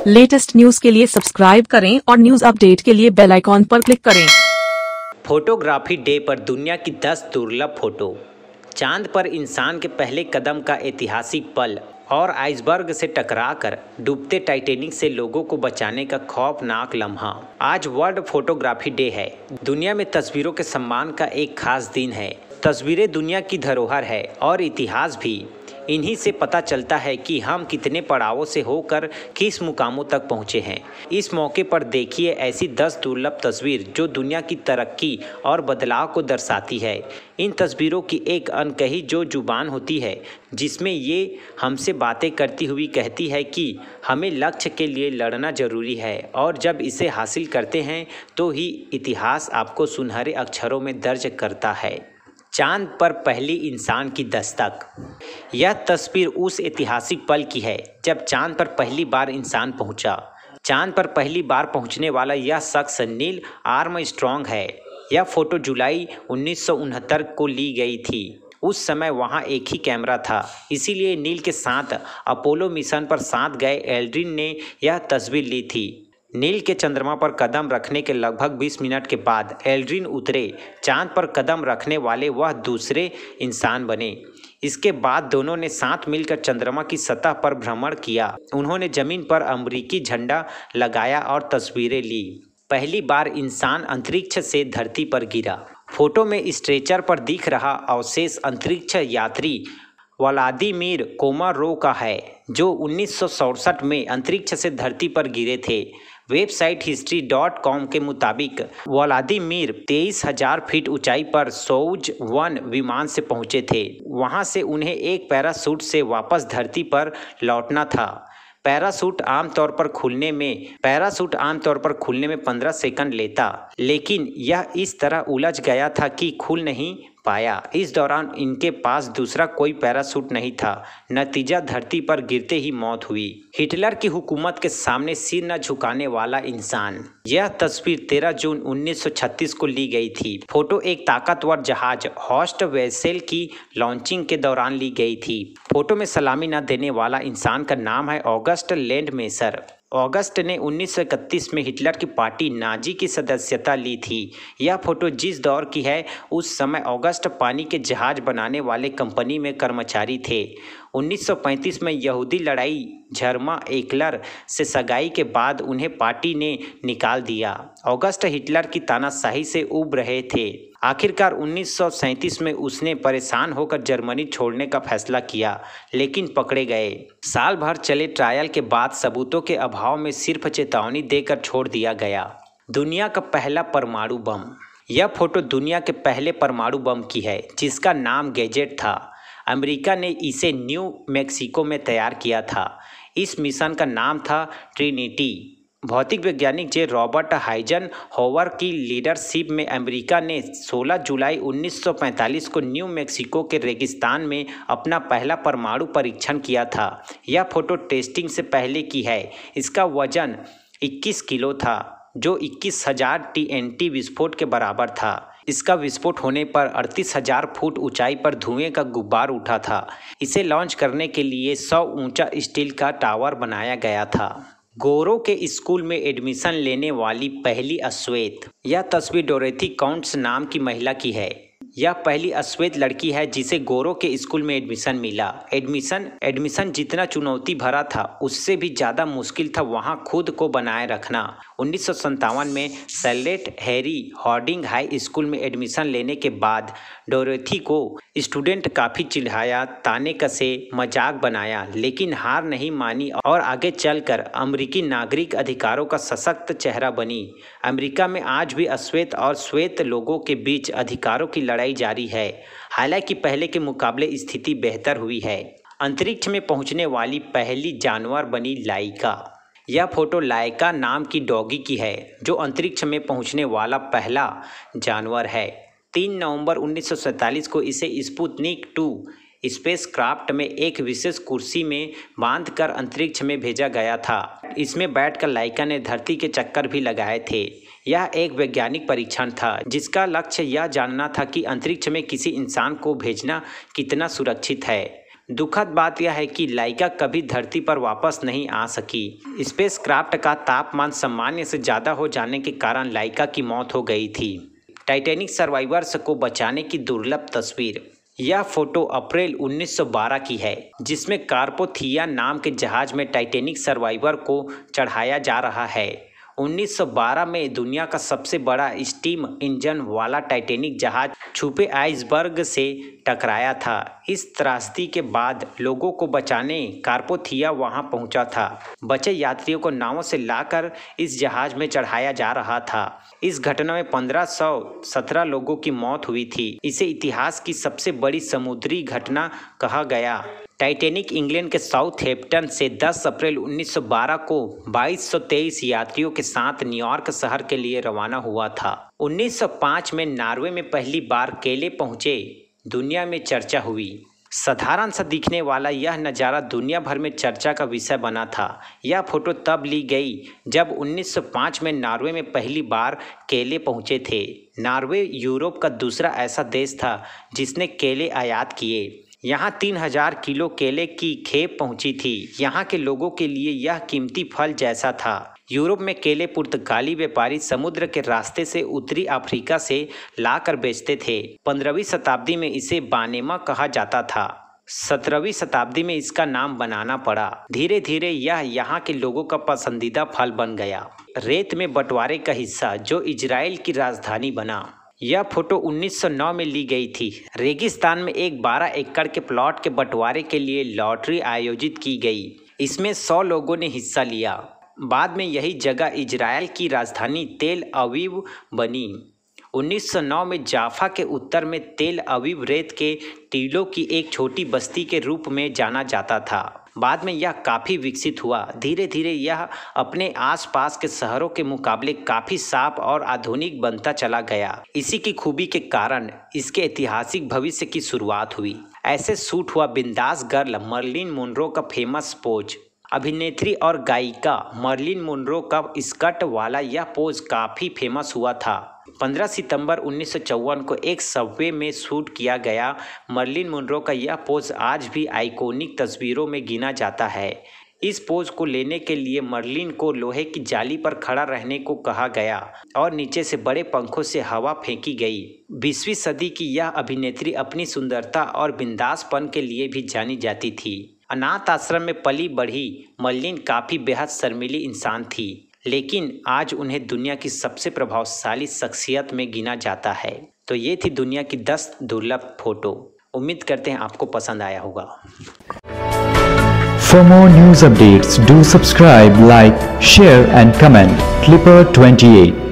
Latest news के लिए subscribe करें और न्यूज अपडेट के लिए बेल आइकॉन पर क्लिक करें। फोटोग्राफी डे पर दुनिया की 10 दुर्लभ फोटो। चांद पर इंसान के पहले कदम का ऐतिहासिक पल और आइसबर्ग से टकराकर डूबते टाइटैनिक से लोगों को बचाने का खौफनाक लम्हा। आज वर्ल्ड फोटोग्राफी डे है। दुनिया में तस्वीरों के सम्मान का एक खास दिन है। तस्वीरें दुनिया की धरोहर है और इतिहास भी। इन्हीं से पता चलता है कि हम कितने पड़ावों से होकर किस मुकामों तक पहुँचे हैं। इस मौके पर देखिए ऐसी 10 दुर्लभ तस्वीर जो दुनिया की तरक्की और बदलाव को दर्शाती है। इन तस्वीरों की एक अनकही जो जुबान होती है, जिसमें ये हमसे बातें करती हुई कहती है कि हमें लक्ष्य के लिए लड़ना ज़रूरी है और जब इसे हासिल करते हैं तो ही इतिहास आपको सुनहरे अक्षरों में दर्ज करता है। चांद पर पहली इंसान की दस्तक। यह तस्वीर उस ऐतिहासिक पल की है जब चांद पर पहली बार इंसान पहुंचा। चांद पर पहली बार पहुंचने वाला यह शख्स नील आर्मस्ट्रॉन्ग है। यह फोटो जुलाई 1969 को ली गई थी। उस समय वहां एक ही कैमरा था, इसीलिए नील के साथ अपोलो मिशन पर साथ गए एल्ड्रिन ने यह तस्वीर ली थी। नील के चंद्रमा पर कदम रखने के लगभग 20 मिनट के बाद एल्ड्रिन उतरे। चांद पर कदम रखने वाले वह दूसरे इंसान बने। इसके बाद दोनों ने साथ मिलकर चंद्रमा की सतह पर भ्रमण किया। उन्होंने जमीन पर अमेरिकी झंडा लगाया और तस्वीरें ली। पहली बार इंसान अंतरिक्ष से धरती पर गिरा। फोटो में स्ट्रेचर पर दिख रहा अवशेष अंतरिक्ष यात्री व्लादिमीर कोमारोव का है, जो 1967 में अंतरिक्ष से धरती पर गिरे थे। वेबसाइट history.com के मुताबिक व्लादिमीर 23,000 फीट ऊंचाई पर सोयुज 1 विमान से पहुंचे थे। वहां से उन्हें एक पैराशूट से वापस धरती पर लौटना था। पैराशूट आमतौर पर खुलने में 15 सेकंड लेता, लेकिन यह इस तरह उलझ गया था कि खुल नहीं पाया। इस दौरान इनके पास दूसरा कोई पैराशूट नहीं था। नतीजा धरती पर गिरते ही मौत हुई। हिटलर की हुकूमत के सामने सिर न झुकाने वाला इंसान। यह तस्वीर 13 जून 1936 को ली गई थी। फोटो एक ताकतवर जहाज हॉस्ट वेसेल की लॉन्चिंग के दौरान ली गई थी। फोटो में सलामी न देने वाला इंसान का नाम है ऑगस्ट लैंडमेसर। अगस्त ने 1931 में हिटलर की पार्टी नाजी की सदस्यता ली थी। यह फोटो जिस दौर की है, उस समय अगस्त पानी के जहाज बनाने वाले कंपनी में कर्मचारी थे। 1935 में यहूदी लड़ाई झर्मा एकलर से सगाई के बाद उन्हें पार्टी ने निकाल दिया। अगस्त हिटलर की तानाशाही से उब रहे थे। आखिरकार 1937 में उसने परेशान होकर जर्मनी छोड़ने का फैसला किया, लेकिन पकड़े गए। साल भर चले ट्रायल के बाद सबूतों के अभाव में सिर्फ चेतावनी देकर छोड़ दिया गया। दुनिया का पहला परमाणु बम। यह फोटो दुनिया के पहले परमाणु बम की है, जिसका नाम गैजेट था। अमेरिका ने इसे न्यू मैक्सिको में तैयार किया था। इस मिशन का नाम था ट्रिनिटी। भौतिक वैज्ञानिक जे रॉबर्ट हाइजनहोवर की लीडरशिप में अमेरिका ने 16 जुलाई 1945 को न्यू मैक्सिको के रेगिस्तान में अपना पहला परमाणु परीक्षण किया था। यह फोटो टेस्टिंग से पहले की है। इसका वजन 21 किलो था, जो 21,000 TNT विस्फोट के बराबर था। इसका विस्फोट होने पर 38,000 फुट ऊंचाई पर धुएं का गुब्बार उठा था। इसे लॉन्च करने के लिए 100 ऊंचा स्टील का टावर बनाया गया था। गोरों के स्कूल में एडमिशन लेने वाली पहली अश्वेत। यह तस्वीर डोरेथी काउंट्स नाम की महिला की है। यह पहली अश्वेत लड़की है जिसे गोरों के स्कूल में एडमिशन मिला। एडमिशन जितना चुनौती भरा था, उससे भी ज़्यादा मुश्किल था वहां खुद को बनाए रखना। 1957 में सैलेट हैरी हार्डिंग हाई स्कूल में एडमिशन लेने के बाद डोरेथी को स्टूडेंट काफ़ी चिढ़ाया, ताने कसे, मजाक बनाया, लेकिन हार नहीं मानी और आगे चलकर अमेरिकी नागरिक अधिकारों का सशक्त चेहरा बनी। अमेरिका में आज भी अश्वेत और श्वेत लोगों के बीच अधिकारों की लड़ाई जारी है, हालांकि पहले के मुकाबले स्थिति बेहतर हुई है। अंतरिक्ष में पहुंचने वाली पहली जानवर बनी लाइका। यह फोटो लाइका नाम की डॉगी की है, जो अंतरिक्ष में पहुंचने वाला पहला जानवर है। 3 नवंबर 1947 को इसे स्पुतनिक 2 स्पेसक्राफ्ट में एक विशेष कुर्सी में बांधकर अंतरिक्ष में भेजा गया था। इसमें बैठकर लाइका ने धरती के चक्कर भी लगाए थे। यह एक वैज्ञानिक परीक्षण था, जिसका लक्ष्य यह जानना था कि अंतरिक्ष में किसी इंसान को भेजना कितना सुरक्षित है। दुखद बात यह है कि लाइका कभी धरती पर वापस नहीं आ सकी। स्पेसक्राफ्ट का तापमान सामान्य से ज़्यादा हो जाने के कारण लाइका की मौत हो गई थी। टाइटैनिक सर्वाइवर्स को बचाने की दुर्लभ तस्वीर। यह फोटो अप्रैल 1912 की है, जिसमें कार्पोथिया नाम के जहाज में टाइटैनिक सर्वाइवर को चढ़ाया जा रहा है। 1912 में दुनिया का सबसे बड़ा स्टीम इंजन वाला टाइटैनिक जहाज छुपे आइसबर्ग से टकराया था। इस त्रासदी के बाद लोगों को बचाने कार्पोथिया वहां पहुंचा था। बचे यात्रियों को नावों से लाकर इस जहाज में चढ़ाया जा रहा था। इस घटना में 1517 लोगों की मौत हुई थी। इसे इतिहास की सबसे बड़ी समुद्री घटना कहा गया। टाइटैनिक इंग्लैंड के साउथहैम्पटन से 10 अप्रैल 1912 को 2223 यात्रियों के साथ न्यूयॉर्क शहर के लिए रवाना हुआ था। 1905 में नॉर्वे में पहली बार केले पहुंचे। दुनिया में चर्चा हुई। साधारण सा दिखने वाला यह नज़ारा दुनिया भर में चर्चा का विषय बना था। यह फोटो तब ली गई जब 1905 में नॉर्वे में पहली बार केले पहुंचे थे। नॉर्वे यूरोप का दूसरा ऐसा देश था जिसने केले आयात किए। यहाँ 3000 किलो केले की खेप पहुंची थी। यहाँ के लोगों के लिए यह कीमती फल जैसा था। यूरोप में केले पुर्तगाली व्यापारी समुद्र के रास्ते से उत्तरी अफ्रीका से लाकर बेचते थे। 15वीं शताब्दी में इसे बानेमा कहा जाता था। 17वीं शताब्दी में इसका नाम बनाना पड़ा। धीरे धीरे यह यहाँ के लोगों का पसंदीदा फल बन गया। रेत में बंटवारे का हिस्सा जो इजराइल की राजधानी बना। यह फोटो 1909 में ली गई थी। रेगिस्तान में एक 12 एकड़ के प्लॉट के बंटवारे के लिए लॉटरी आयोजित की गई। इसमें 100 लोगों ने हिस्सा लिया। बाद में यही जगह इजराइल की राजधानी तेल अवीव बनी। 1909 में जाफा के उत्तर में तेल अवीव रेत के टीलों की एक छोटी बस्ती के रूप में जाना जाता था। बाद में यह काफ़ी विकसित हुआ। धीरे धीरे यह अपने आसपास के शहरों के मुकाबले काफ़ी साफ और आधुनिक बनता चला गया। इसी की खूबी के कारण इसके ऐतिहासिक भविष्य की शुरुआत हुई। ऐसे शूट हुआ बिंदास गर्ल मर्लिन मोनरो का फेमस पोज। अभिनेत्री और गायिका मर्लिन मोनरो का स्कर्ट वाला यह पोज काफ़ी फेमस हुआ था। 15 सितंबर 1954 को एक सबवे में शूट किया गया मर्लिन मोनरो का यह पोज आज भी आइकॉनिक तस्वीरों में गिना जाता है। इस पोज को लेने के लिए मर्लिन को लोहे की जाली पर खड़ा रहने को कहा गया और नीचे से बड़े पंखों से हवा फेंकी गई। 20वीं सदी की यह अभिनेत्री अपनी सुंदरता और बिंदासपन के लिए भी जानी जाती थी। अनाथ आश्रम में पली बढ़ी मर्लिन काफ़ी बेहद शर्मीली इंसान थी, लेकिन आज उन्हें दुनिया की सबसे प्रभावशाली शख्सियत में गिना जाता है। तो ये थी दुनिया की 10 दुर्लभ फोटो। उम्मीद करते हैं आपको पसंद आया होगा। For more news updates, do subscribe, like, share and comment. Clipper 28